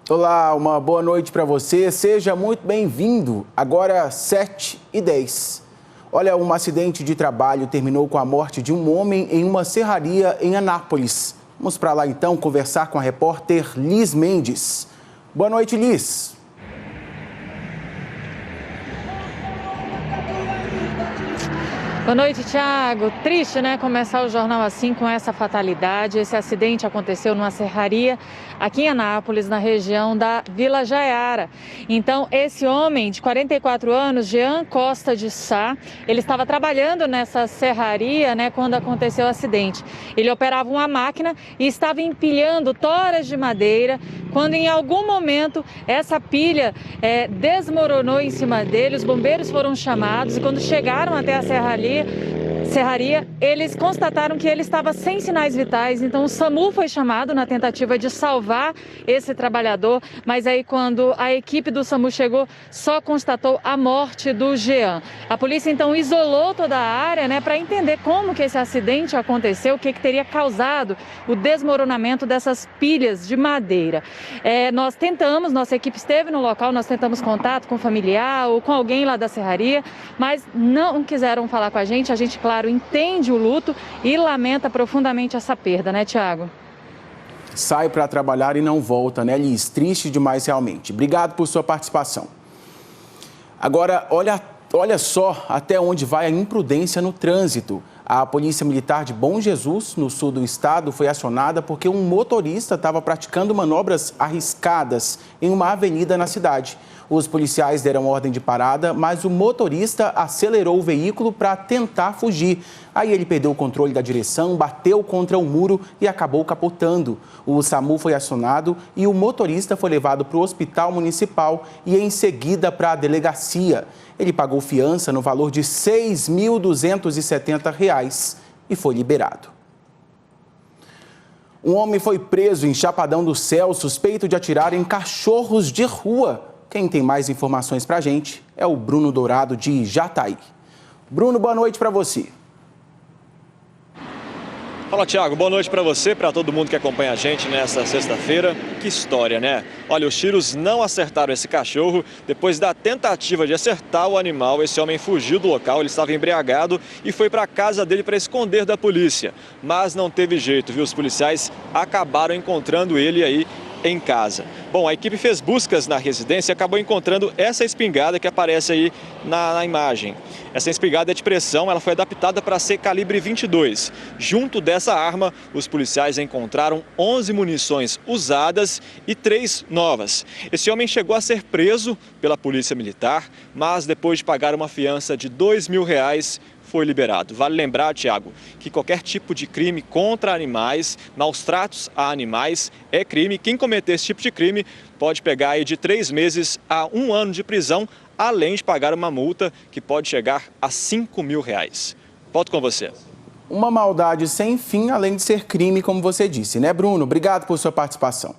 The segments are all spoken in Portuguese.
Olá, uma boa noite para você. Seja muito bem-vindo. Agora 7h10. Olha, um acidente de trabalho terminou com a morte de um homem em uma serraria em Anápolis. Vamos para lá então conversar com a repórter Liz Mendes. Boa noite, Liz. Boa noite, Thiago. Triste, né, começar o jornal assim com essa fatalidade. Esse acidente aconteceu numa serraria aqui em Anápolis, na região da Vila Jaiara. Então, esse homem de 44 anos, Jean Costa de Sá, ele estava trabalhando nessa serraria, né, quando aconteceu o acidente. Ele operava uma máquina e estava empilhando toras de madeira, quando em algum momento essa pilha desmoronou em cima dele. Os bombeiros foram chamados e quando chegaram até a serraria, eles constataram que ele estava sem sinais vitais, então o SAMU foi chamado na tentativa de salvar esse trabalhador, mas aí quando a equipe do SAMU chegou, só constatou a morte do Jean. A polícia então isolou toda a área, né, para entender como que esse acidente aconteceu, o que teria causado o desmoronamento dessas pilhas de madeira. Nossa equipe esteve no local, nós tentamos contato com o familiar ou com alguém lá da serraria, mas não quiseram falar com a gente, claro, entende o luto e lamenta profundamente essa perda, né, Thiago? Sai para trabalhar e não volta, né, Liz? Triste demais, realmente. Obrigado por sua participação. Agora, olha só até onde vai a imprudência no trânsito. A Polícia Militar de Bom Jesus, no sul do estado, foi acionada porque um motorista estava praticando manobras arriscadas em uma avenida na cidade. Os policiais deram ordem de parada, mas o motorista acelerou o veículo para tentar fugir. Aí ele perdeu o controle da direção, bateu contra o muro e acabou capotando. O SAMU foi acionado e o motorista foi levado para o hospital municipal e em seguida para a delegacia. Ele pagou fiança no valor de R$ 6.270 e foi liberado. Um homem foi preso em Chapadão do Céu, suspeito de atirar em cachorros de rua. Quem tem mais informações para a gente é o Bruno Dourado, de Jataí. Bruno, boa noite para você. Fala, Thiago. Boa noite para você, para todo mundo que acompanha a gente nessa sexta-feira. Que história, né? Olha, os tiros não acertaram esse cachorro. Depois da tentativa de acertar o animal, esse homem fugiu do local, ele estava embriagado e foi para a casa dele para esconder da polícia. Mas não teve jeito, viu? Os policiais acabaram encontrando ele aí em casa. Bom, a equipe fez buscas na residência e acabou encontrando essa espingarda que aparece aí na imagem. Essa espingarda é de pressão, ela foi adaptada para ser calibre 22. Junto dessa arma, os policiais encontraram 11 munições usadas e 3 novas. Esse homem chegou a ser preso pela Polícia Militar, mas depois de pagar uma fiança de R$ 2.000, foi liberado. Vale lembrar, Thiago, que qualquer tipo de crime contra animais, maus tratos a animais, é crime. Quem cometer esse tipo de crime pode pegar aí de 3 meses a 1 ano de prisão, além de pagar uma multa que pode chegar a R$ 5.000. Volto com você. Uma maldade sem fim, além de ser crime, como você disse, né, Bruno? Obrigado por sua participação.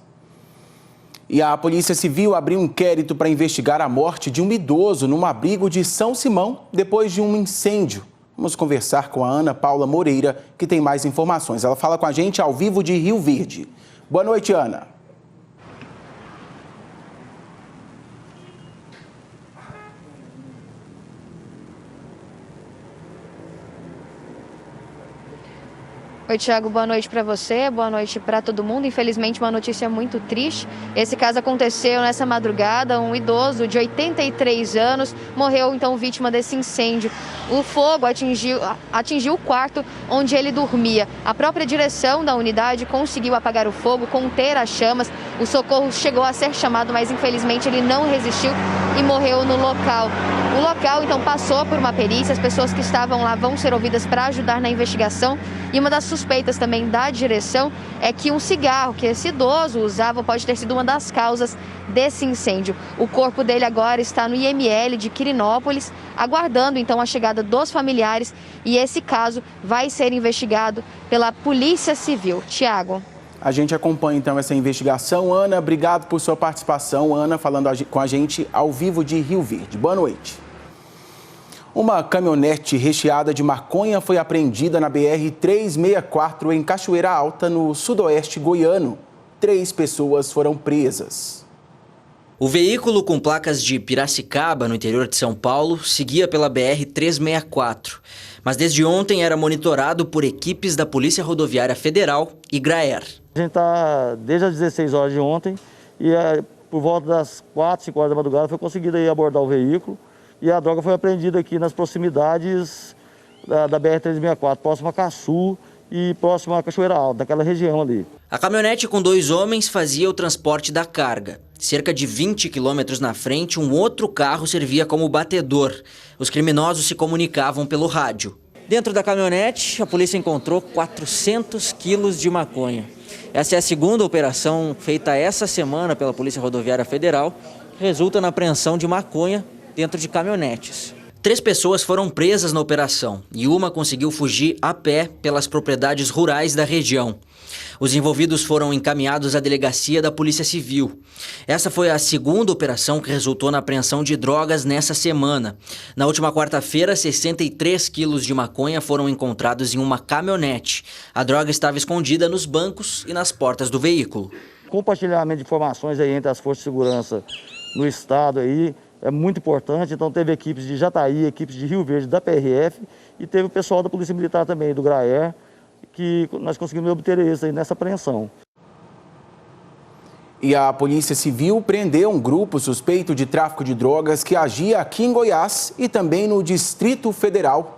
E a Polícia Civil abriu um inquérito para investigar a morte de um idoso num abrigo de São Simão, depois de um incêndio. Vamos conversar com a Ana Paula Moreira, que tem mais informações. Ela fala com a gente ao vivo de Rio Verde. Boa noite, Ana. Oi, Thiago, boa noite para você, boa noite para todo mundo. Infelizmente, uma notícia muito triste. Esse caso aconteceu nessa madrugada. Um idoso de 83 anos morreu, então, vítima desse incêndio. O fogo atingiu o quarto onde ele dormia. A própria direção da unidade conseguiu apagar o fogo, conter as chamas. O socorro chegou a ser chamado, mas, infelizmente, ele não resistiu e morreu no local. O local, então, passou por uma perícia. As pessoas que estavam lá vão ser ouvidas para ajudar na investigação. E uma das suspeitas também da direção é que um cigarro que esse idoso usava pode ter sido uma das causas desse incêndio. O corpo dele agora está no IML de Quirinópolis, aguardando então a chegada dos familiares, e esse caso vai ser investigado pela Polícia Civil. Thiago. A gente acompanha então essa investigação. Ana, obrigado por sua participação. Ana falando com a gente ao vivo de Rio Verde. Boa noite. Uma caminhonete recheada de maconha foi apreendida na BR-364 em Cachoeira Alta, no sudoeste goiano. 3 pessoas foram presas. O veículo com placas de Piracicaba, no interior de São Paulo, seguia pela BR-364. Mas desde ontem era monitorado por equipes da Polícia Rodoviária Federal e Graer. A gente está desde as 16 horas de ontem e por volta das 4, 5 horas da madrugada foi conseguido aí abordar o veículo e a droga foi apreendida aqui nas proximidades da BR-364, próximo a Caçu e próximo à Cachoeira Alta, daquela região ali. A caminhonete com 2 homens fazia o transporte da carga. Cerca de 20 quilômetros na frente, um outro carro servia como batedor. Os criminosos se comunicavam pelo rádio. Dentro da caminhonete, a polícia encontrou 400 quilos de maconha. Essa é a segunda operação feita essa semana pela Polícia Rodoviária Federal, que resulta na apreensão de maconha dentro de caminhonetes. 3 pessoas foram presas na operação e uma conseguiu fugir a pé pelas propriedades rurais da região. Os envolvidos foram encaminhados à delegacia da Polícia Civil. Essa foi a segunda operação que resultou na apreensão de drogas nessa semana. Na última quarta-feira, 63 quilos de maconha foram encontrados em uma caminhonete. A droga estava escondida nos bancos e nas portas do veículo. Compartilhamento de informações aí entre as forças de segurança no estado aí é muito importante. Então teve equipes de Jataí, equipes de Rio Verde, da PRF e teve o pessoal da Polícia Militar também, do Graer, que nós conseguimos obter isso aí nessa apreensão. E a Polícia Civil prendeu um grupo suspeito de tráfico de drogas que agia aqui em Goiás e também no Distrito Federal.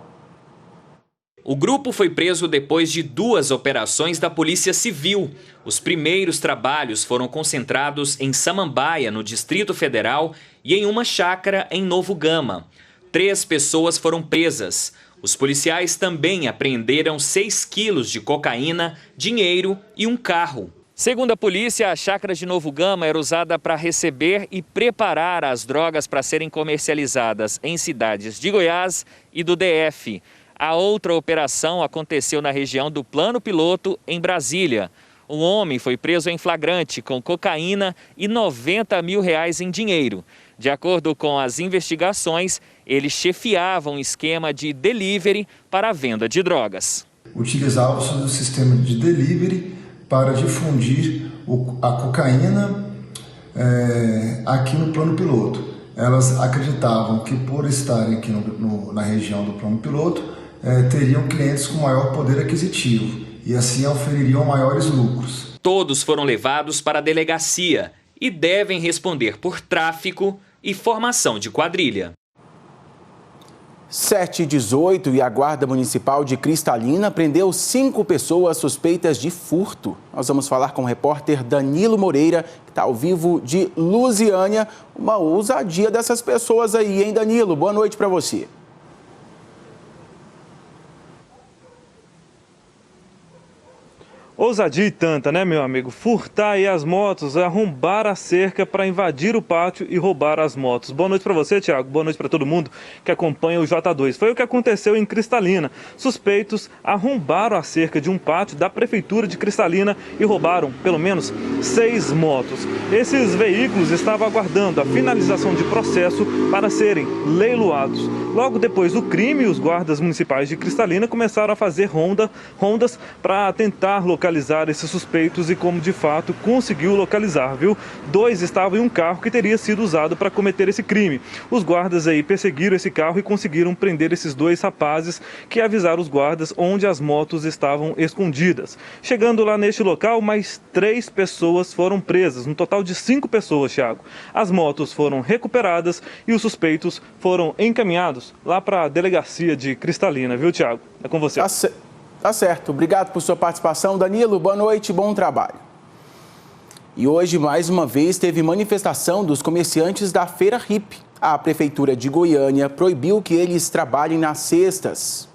O grupo foi preso depois de 2 operações da Polícia Civil. Os primeiros trabalhos foram concentrados em Samambaia, no Distrito Federal, e em uma chácara em Novo Gama. 3 pessoas foram presas. Os policiais também apreenderam 6 quilos de cocaína, dinheiro e um carro. Segundo a polícia, a chácara de Novo Gama era usada para receber e preparar as drogas para serem comercializadas em cidades de Goiás e do DF. A outra operação aconteceu na região do Plano Piloto, em Brasília. Um homem foi preso em flagrante com cocaína e R$90 mil em dinheiro. De acordo com as investigações, eles chefiavam um esquema de delivery para a venda de drogas. Utilizavam-se do sistema de delivery para difundir a cocaína aqui no Plano Piloto. Elas acreditavam que por estarem aqui na região do Plano Piloto, teriam clientes com maior poder aquisitivo e assim ofeririam maiores lucros. Todos foram levados para a delegacia e devem responder por tráfico e formação de quadrilha. 7h18 e a Guarda Municipal de Cristalina prendeu 5 pessoas suspeitas de furto. Nós vamos falar com o repórter Danilo Moreira, que está ao vivo de Lusiânia. Uma ousadia dessas pessoas aí, hein, Danilo? Boa noite para você. Ousadia e tanta, né, meu amigo? Furtar aí as motos, arrombar a cerca para invadir o pátio e roubar as motos. Boa noite para você, Thiago. Boa noite para todo mundo que acompanha o J2. Foi o que aconteceu em Cristalina. Suspeitos arrombaram a cerca de um pátio da Prefeitura de Cristalina e roubaram pelo menos 6 motos. Esses veículos estavam aguardando a finalização de processo para serem leiloados. Logo depois do crime, os guardas municipais de Cristalina começaram a fazer rondas para tentar localizar esses suspeitos e como de fato conseguiu localizar, viu? 2 estavam em um carro que teria sido usado para cometer esse crime. Os guardas aí perseguiram esse carro e conseguiram prender esses 2 rapazes que avisaram os guardas onde as motos estavam escondidas. Chegando lá neste local, mais 3 pessoas foram presas, um total de 5 pessoas, Thiago. As motos foram recuperadas e os suspeitos foram encaminhados lá para a delegacia de Cristalina, viu, Thiago? É com você. Tá certo. Obrigado por sua participação, Danilo. Boa noite, bom trabalho. E hoje, mais uma vez, teve manifestação dos comerciantes da Feira Hippie. A Prefeitura de Goiânia proibiu que eles trabalhem nas sextas.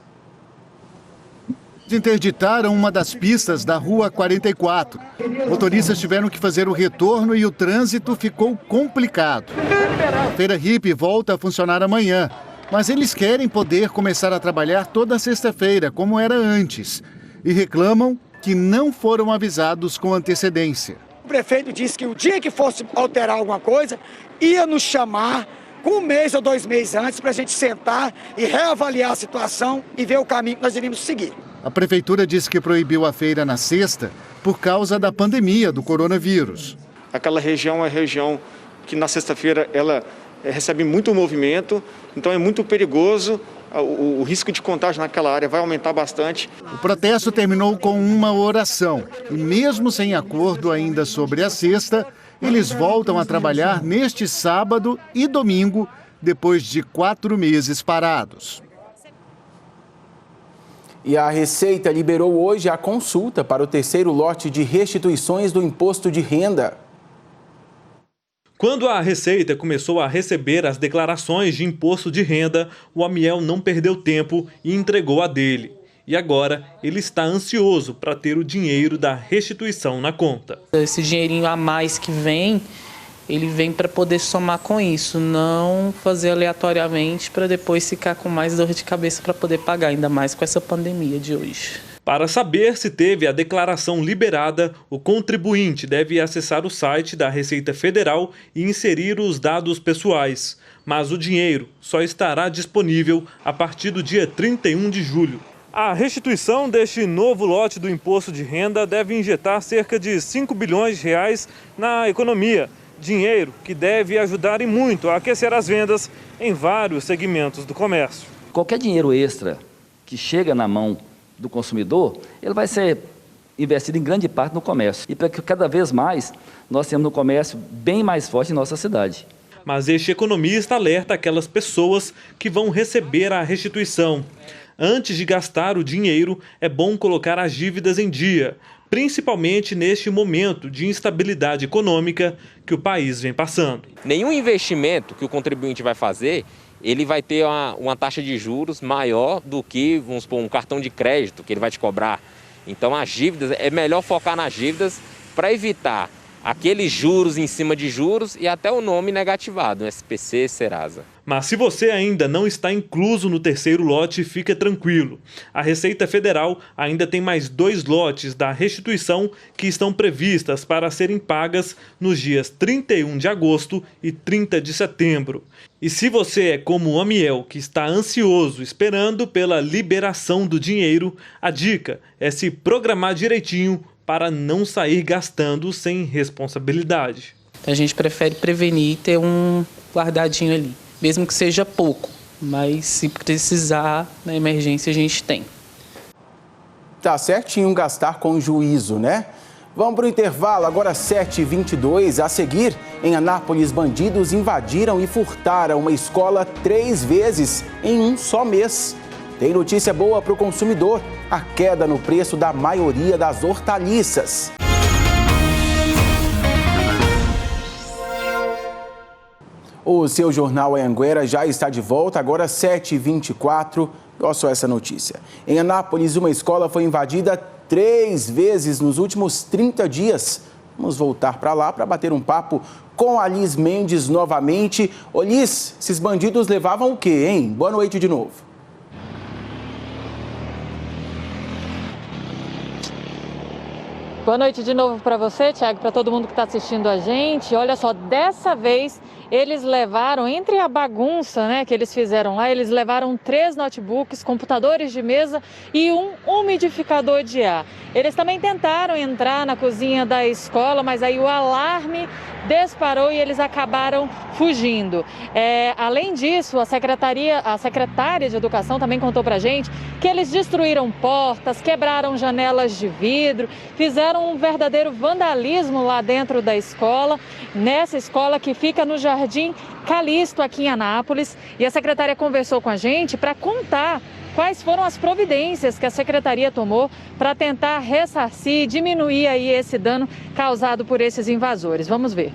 Interditaram uma das pistas da Rua 44. Motoristas tiveram que fazer o retorno e o trânsito ficou complicado. A Feira Hippie volta a funcionar amanhã. Mas eles querem poder começar a trabalhar toda sexta-feira, como era antes. E reclamam que não foram avisados com antecedência. O prefeito disse que o dia que fosse alterar alguma coisa, ia nos chamar com 1 mês ou 2 meses antes para a gente sentar e reavaliar a situação e ver o caminho que nós iríamos seguir. A prefeitura disse que proibiu a feira na sexta por causa da pandemia do coronavírus. Aquela região é região que na sexta-feira ela recebe muito movimento, então é muito perigoso. O risco de contágio naquela área vai aumentar bastante. O protesto terminou com uma oração. E mesmo sem acordo ainda sobre a sexta, eles voltam a trabalhar neste sábado e domingo, depois de 4 meses parados. E a Receita liberou hoje a consulta para o terceiro lote de restituições do imposto de renda. Quando a Receita começou a receber as declarações de imposto de renda, o Amiel não perdeu tempo e entregou a dele. E agora ele está ansioso para ter o dinheiro da restituição na conta. Esse dinheirinho a mais que vem, ele vem para poder somar com isso, não fazer aleatoriamente para depois ficar com mais dor de cabeça para poder pagar, ainda mais com essa pandemia de hoje. Para saber se teve a declaração liberada, o contribuinte deve acessar o site da Receita Federal e inserir os dados pessoais. Mas o dinheiro só estará disponível a partir do dia 31 de julho. A restituição deste novo lote do imposto de renda deve injetar cerca de 5 bilhões de reais na economia. Dinheiro que deve ajudar e muito a aquecer as vendas em vários segmentos do comércio. Qualquer dinheiro extra que chega na mão do consumidor, ele vai ser investido em grande parte no comércio. E para que cada vez mais nós temos um comércio bem mais forte em nossa cidade. Mas este economista alerta aquelas pessoas que vão receber a restituição. Antes de gastar o dinheiro, é bom colocar as dívidas em dia, principalmente neste momento de instabilidade econômica que o país vem passando. Nenhum investimento que o contribuinte vai fazer, ele vai ter uma taxa de juros maior do que, vamos supor, um cartão de crédito que ele vai te cobrar. Então as dívidas, é melhor focar nas dívidas para evitar aqueles juros em cima de juros e até o nome negativado, SPC, Serasa. Mas se você ainda não está incluso no terceiro lote, fica tranquilo. A Receita Federal ainda tem mais 2 lotes da restituição que estão previstas para serem pagas nos dias 31 de agosto e 30 de setembro. E se você é como o Amiel, que está ansioso esperando pela liberação do dinheiro, a dica é se programar direitinho para não sair gastando sem responsabilidade. A gente prefere prevenir e ter um guardadinho ali, mesmo que seja pouco, mas se precisar, na emergência a gente tem. Tá certinho gastar com juízo, né? Vamos para o intervalo, agora 7h22. A seguir, em Anápolis, bandidos invadiram e furtaram uma escola 3 vezes em um só mês. Tem notícia boa para o consumidor: a queda no preço da maioria das hortaliças. O seu Jornal Anhanguera já está de volta, agora 7h24. Olha só essa notícia. Em Anápolis, uma escola foi invadida 3 vezes nos últimos 30 dias. Vamos voltar para lá para bater um papo com a Liz Mendes novamente. Ô Liz, esses bandidos levavam o quê, hein? Boa noite de novo. Boa noite de novo para você, Thiago, para todo mundo que está assistindo a gente. Olha só, dessa vez eles levaram, entre a bagunça, né, que eles fizeram lá, eles levaram 3 notebooks, computadores de mesa e um umidificador de ar. Eles também tentaram entrar na cozinha da escola, mas aí o alarme disparou e eles acabaram fugindo. Além disso, a secretária de Educação também contou pra gente que eles destruíram portas, quebraram janelas de vidro, fizeram um verdadeiro vandalismo lá dentro da escola, nessa escola que fica no Jardim Calixto, aqui em Anápolis. E a secretária conversou com a gente para contar quais foram as providências que a secretaria tomou para tentar ressarcir, diminuir aí esse dano causado por esses invasores. Vamos ver.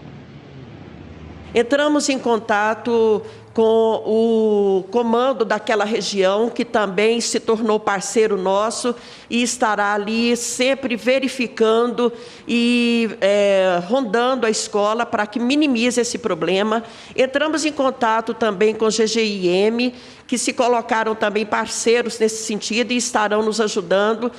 Entramos em contato com o comando daquela região, que também se tornou parceiro nosso e estará ali sempre verificando e rondando a escola para que minimize esse problema. Entramos em contato também com o GGIM, que se colocaram também parceiros nesse sentido e estarão nos ajudando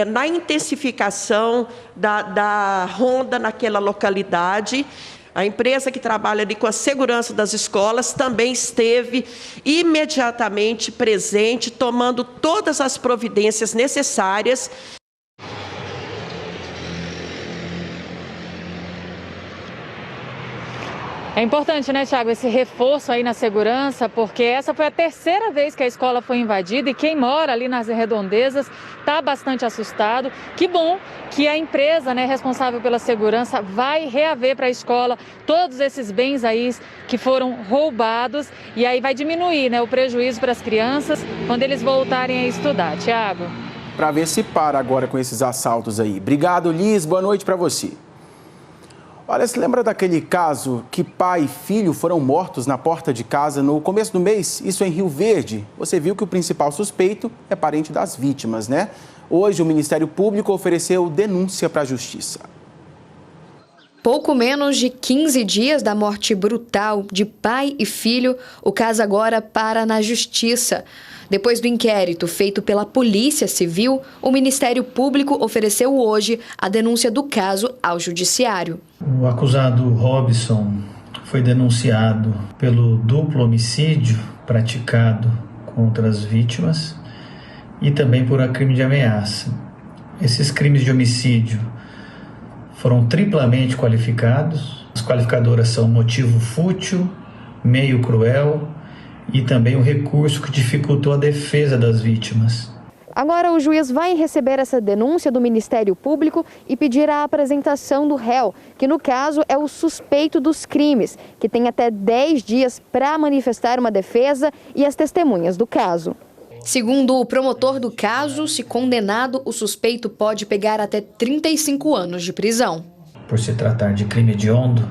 na intensificação da ronda naquela localidade. A empresa que trabalha ali com a segurança das escolas também esteve imediatamente presente, tomando todas as providências necessárias. É importante, né, Thiago, esse reforço aí na segurança, porque essa foi a terceira vez que a escola foi invadida e quem mora ali nas redondezas está bastante assustado. Que bom que a empresa, né, responsável pela segurança vai reaver para a escola todos esses bens aí que foram roubados e aí vai diminuir, né, o prejuízo para as crianças quando eles voltarem a estudar. Thiago. Para ver se para agora com esses assaltos aí. Obrigado, Liz. Boa noite para você. Olha, se lembra daquele caso que pai e filho foram mortos na porta de casa no começo do mês? Isso em Rio Verde. Você viu que o principal suspeito é parente das vítimas, né? Hoje o Ministério Público ofereceu denúncia para a Justiça. Pouco menos de 15 dias da morte brutal de pai e filho, o caso agora para na Justiça. Depois do inquérito feito pela Polícia Civil, o Ministério Público ofereceu hoje a denúncia do caso ao Judiciário. O acusado Robson foi denunciado pelo duplo homicídio praticado contra as vítimas e também por crime de ameaça. Esses crimes de homicídio foram triplamente qualificados. As qualificadoras são motivo fútil, meio cruel e também o recurso que dificultou a defesa das vítimas. Agora o juiz vai receber essa denúncia do Ministério Público e pedir a apresentação do réu, que no caso é o suspeito dos crimes, que tem até 10 dias para manifestar uma defesa e as testemunhas do caso. Segundo o promotor do caso, se condenado, o suspeito pode pegar até 35 anos de prisão. Por se tratar de crime hediondo,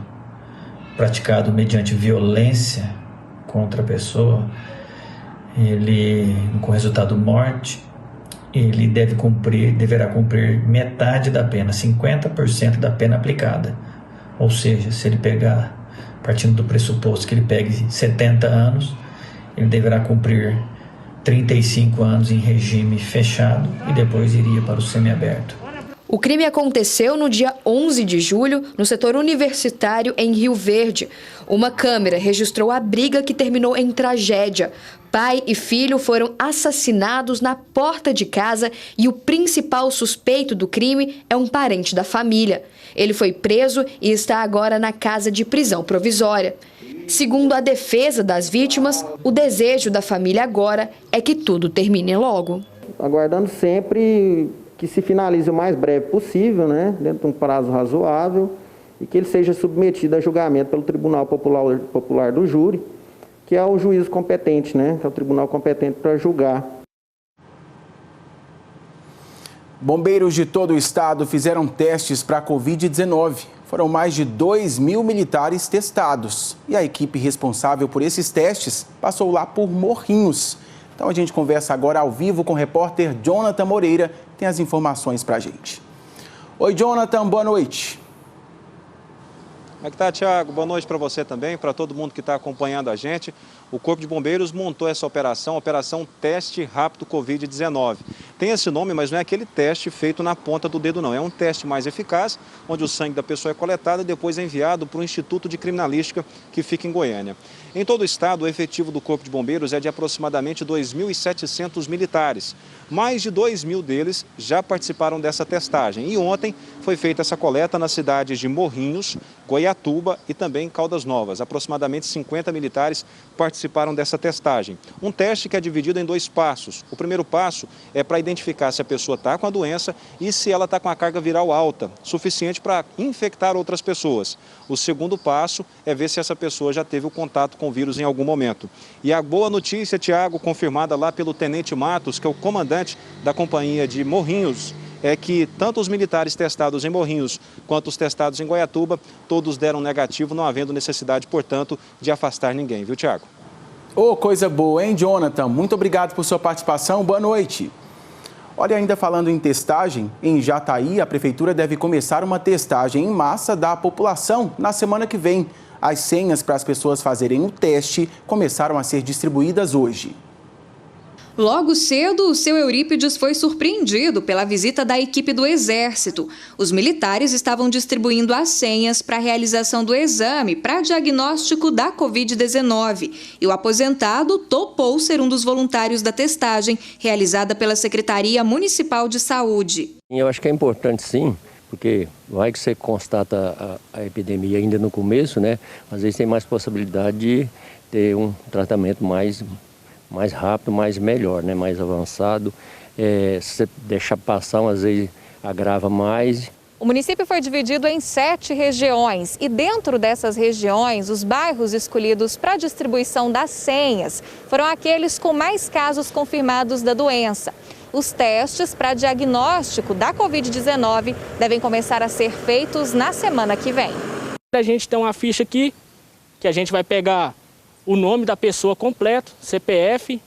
praticado mediante violência contra a pessoa, ele, com resultado morte, ele deverá cumprir metade da pena, 50% da pena aplicada. Ou seja, se ele pegar, partindo do pressuposto que ele pegue 70 anos, ele deverá cumprir 35 anos em regime fechado e depois iria para o semiaberto. O crime aconteceu no dia 11 de julho, no setor universitário em Rio Verde. Uma câmera registrou a briga que terminou em tragédia. Pai e filho foram assassinados na porta de casa e o principal suspeito do crime é um parente da família. Ele foi preso e está agora na casa de prisão provisória. Segundo a defesa das vítimas, o desejo da família agora é que tudo termine logo. Aguardando sempre que se finalize o mais breve possível, né, dentro de um prazo razoável, e que ele seja submetido a julgamento pelo Tribunal Popular do Júri, que é o juízo competente, né, que é o tribunal competente para julgar. Bombeiros de todo o estado fizeram testes para a Covid-19. Foram mais de 2.000 militares testados. E a equipe responsável por esses testes passou lá por Morrinhos. Então a gente conversa agora ao vivo com o repórter Jonathan Moreira, tem as informações para a gente. Oi, Jonathan, boa noite. Como é que tá, Thiago? Boa noite para você também, para todo mundo que está acompanhando a gente. O Corpo de Bombeiros montou essa operação, Operação Teste Rápido Covid-19. Tem esse nome, mas não é aquele teste feito na ponta do dedo, não. É um teste mais eficaz, onde o sangue da pessoa é coletado e depois é enviado para o Instituto de Criminalística, que fica em Goiânia. Em todo o estado, o efetivo do Corpo de Bombeiros é de aproximadamente 2.700 militares. Mais de 2.000 deles já participaram dessa testagem. E ontem foi feita essa coleta nas cidades de Morrinhos, Goiatuba e também Caldas Novas. Aproximadamente 50 militares participaram dessa testagem. Um teste que é dividido em 2 passos. O primeiro passo é para identificar se a pessoa está com a doença e se ela está com a carga viral alta, suficiente para infectar outras pessoas. O segundo passo é ver se essa pessoa já teve o contato com o vírus em algum momento. E a boa notícia, Tiago, confirmada lá pelo Tenente Matos, que é o comandante da companhia de Morrinhos, é que tanto os militares testados em Morrinhos quanto os testados em Goiatuba, todos deram negativo, não havendo necessidade, portanto, de afastar ninguém, viu, Tiago? Ô, coisa boa, hein, Jonathan? Muito obrigado por sua participação, boa noite. Olha, ainda falando em testagem, em Jataí, a Prefeitura deve começar uma testagem em massa da população na semana que vem. As senhas para as pessoas fazerem o teste começaram a ser distribuídas hoje. Logo cedo, o seu Eurípides foi surpreendido pela visita da equipe do Exército. Os militares estavam distribuindo as senhas para a realização do exame para diagnóstico da Covid-19. E o aposentado topou ser um dos voluntários da testagem realizada pela Secretaria Municipal de Saúde. Eu acho que é importante, sim, porque vai que você constata a epidemia ainda no começo, né? Às vezes tem mais possibilidade de ter um tratamento mais rápido, mais melhor, né? Mais avançado. Se você deixar passar, às vezes agrava mais. O município foi dividido em 7 regiões e dentro dessas regiões, os bairros escolhidos para a distribuição das senhas foram aqueles com mais casos confirmados da doença. Os testes para diagnóstico da Covid-19 devem começar a ser feitos na semana que vem. A gente tem uma ficha aqui que a gente vai pegar o nome da pessoa completo, CPF.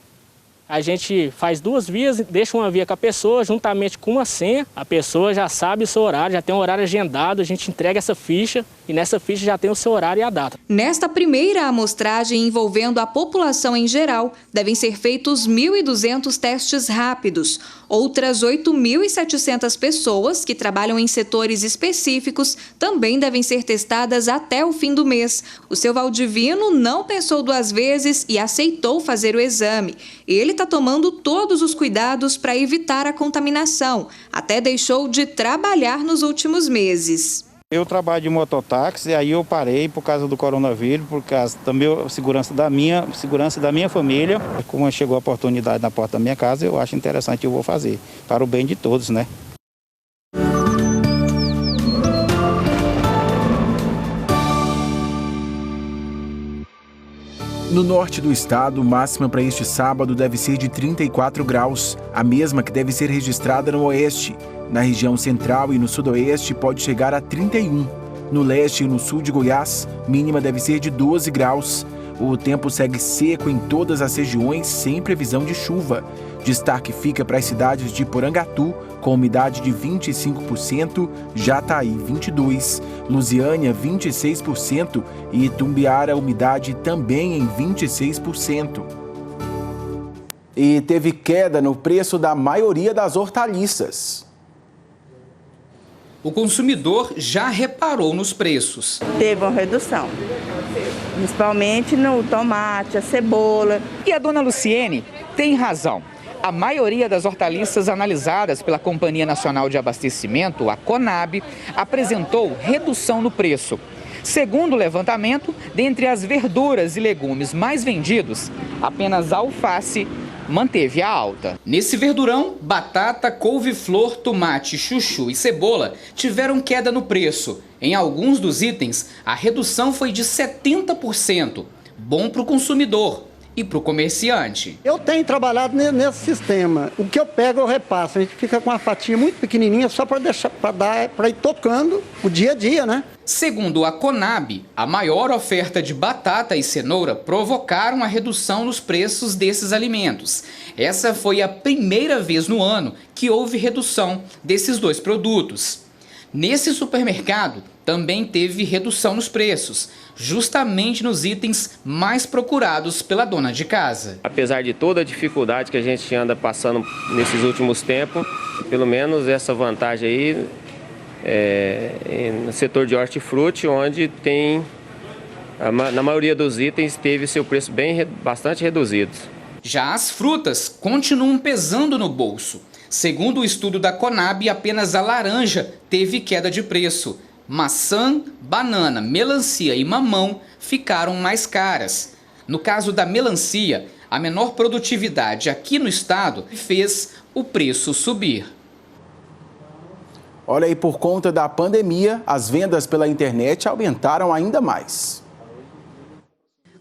A gente faz 2 vias, deixa uma via com a pessoa, juntamente com uma senha. A pessoa já sabe o seu horário, já tem um horário agendado, a gente entrega essa ficha e nessa ficha já tem o seu horário e a data. Nesta primeira amostragem envolvendo a população em geral, devem ser feitos 1.200 testes rápidos. Outras 8.700 pessoas que trabalham em setores específicos também devem ser testadas até o fim do mês. O seu Valdivino não pensou 2 vezes e aceitou fazer o exame. Ele está tomando todos os cuidados para evitar a contaminação. Até deixou de trabalhar nos últimos meses. Eu trabalho de mototáxi e aí eu parei por causa do coronavírus, por causa também da segurança da minha família. Como chegou a oportunidade na porta da minha casa, eu acho interessante e eu vou fazer, para o bem de todos, né? No norte do estado, máxima para este sábado deve ser de 34 graus, a mesma que deve ser registrada no oeste. Na região central e no sudoeste pode chegar a 31. No leste e no sul de Goiás, mínima deve ser de 12 graus. O tempo segue seco em todas as regiões, sem previsão de chuva. Destaque fica para as cidades de Porangatu, com umidade de 25%, Jataí 22%, Lusiânia 26% e Itumbiara, umidade também em 26%. E teve queda no preço da maioria das hortaliças. O consumidor já reparou nos preços. Teve uma redução, principalmente no tomate, a cebola. E a dona Luciene tem razão. A maioria das hortaliças analisadas pela Companhia Nacional de Abastecimento, a CONAB, apresentou redução no preço. Segundo o levantamento, dentre as verduras e legumes mais vendidos, apenas a alface manteve a alta. Nesse verdurão, batata, couve-flor, tomate, chuchu e cebola tiveram queda no preço. Em alguns dos itens, a redução foi de 70%. Bom para o consumidor e para o comerciante. Eu tenho trabalhado nesse sistema. O que eu pego, eu repasso. A gente fica com uma fatia muito pequenininha só para ir tocando o dia a dia, né? Segundo a CONAB, a maior oferta de batata e cenoura provocaram a redução nos preços desses alimentos. Essa foi a primeira vez no ano que houve redução desses 2 produtos. Nesse supermercado, também teve redução nos preços, justamente nos itens mais procurados pela dona de casa. Apesar de toda a dificuldade que a gente anda passando nesses últimos tempos, pelo menos essa vantagem aí no setor de hortifruti, onde tem, na maioria dos itens, teve seu preço bastante reduzido. Já as frutas continuam pesando no bolso. Segundo o estudo da CONAB, apenas a laranja teve queda de preço. Maçã, banana, melancia e mamão ficaram mais caras. No caso da melancia, a menor produtividade aqui no estado fez o preço subir. Olha aí, por conta da pandemia, as vendas pela internet aumentaram ainda mais.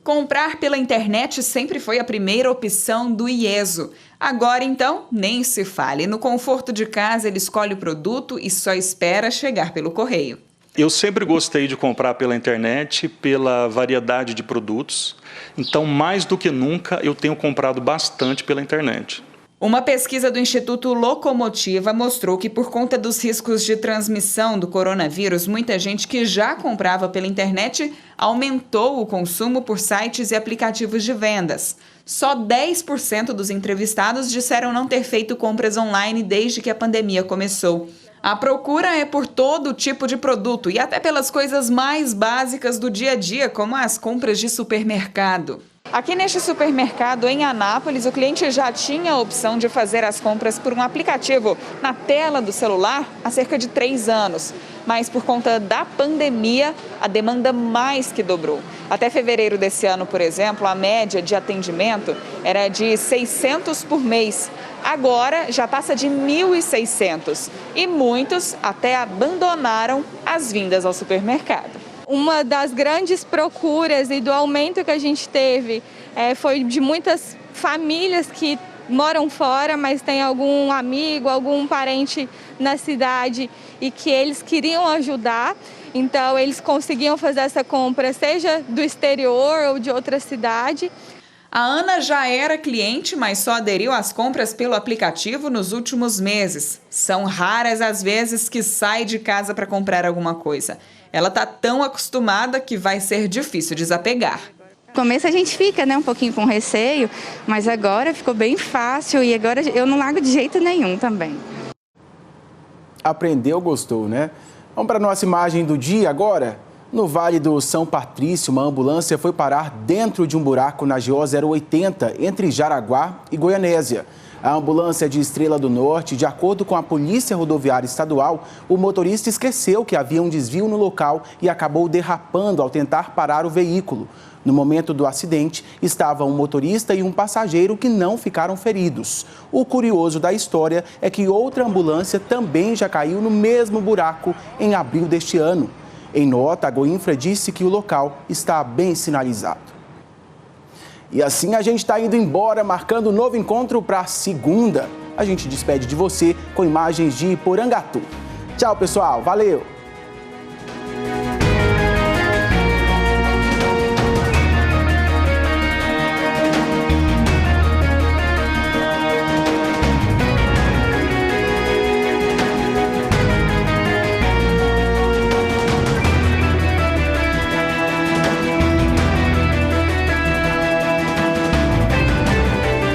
Comprar pela internet sempre foi a primeira opção do IESO. Agora, então, nem se fale. No conforto de casa, ele escolhe o produto e só espera chegar pelo correio. Eu sempre gostei de comprar pela internet, pela variedade de produtos. Então, mais do que nunca, eu tenho comprado bastante pela internet. Uma pesquisa do Instituto Locomotiva mostrou que, por conta dos riscos de transmissão do coronavírus, muita gente que já comprava pela internet aumentou o consumo por sites e aplicativos de vendas. Só 10% dos entrevistados disseram não ter feito compras online desde que a pandemia começou. A procura é por todo tipo de produto e até pelas coisas mais básicas do dia a dia, como as compras de supermercado. Aqui neste supermercado em Anápolis, o cliente já tinha a opção de fazer as compras por um aplicativo na tela do celular há cerca de 3 anos. Mas por conta da pandemia, a demanda mais que dobrou. Até fevereiro desse ano, por exemplo, a média de atendimento era de 600 por mês. Agora já passa de 1.600 e muitos até abandonaram as vindas ao supermercado. Uma das grandes procuras e do aumento que a gente teve foi de muitas famílias que moram fora, mas tem algum amigo, algum parente na cidade e que eles queriam ajudar. Então, eles conseguiam fazer essa compra, seja do exterior ou de outra cidade. A Ana já era cliente, mas só aderiu às compras pelo aplicativo nos últimos meses. São raras as vezes que sai de casa para comprar alguma coisa. Ela está tão acostumada que vai ser difícil desapegar. No começo a gente fica, um pouquinho com receio, mas agora ficou bem fácil e agora eu não largo de jeito nenhum também. Aprendeu, gostou, né? Vamos para a nossa imagem do dia agora. No Vale do São Patrício, uma ambulância foi parar dentro de um buraco na GO 080, entre Jaraguá e Goianésia. A ambulância de Estrela do Norte, de acordo com a Polícia Rodoviária Estadual, o motorista esqueceu que havia um desvio no local e acabou derrapando ao tentar parar o veículo. No momento do acidente, estavam um motorista e um passageiro que não ficaram feridos. O curioso da história é que outra ambulância também já caiu no mesmo buraco em abril deste ano. Em nota, a Goinfra disse que o local está bem sinalizado. E assim a gente está indo embora, marcando um novo encontro para segunda. A gente despede de você com imagens de Porangatu. Tchau, pessoal. Valeu!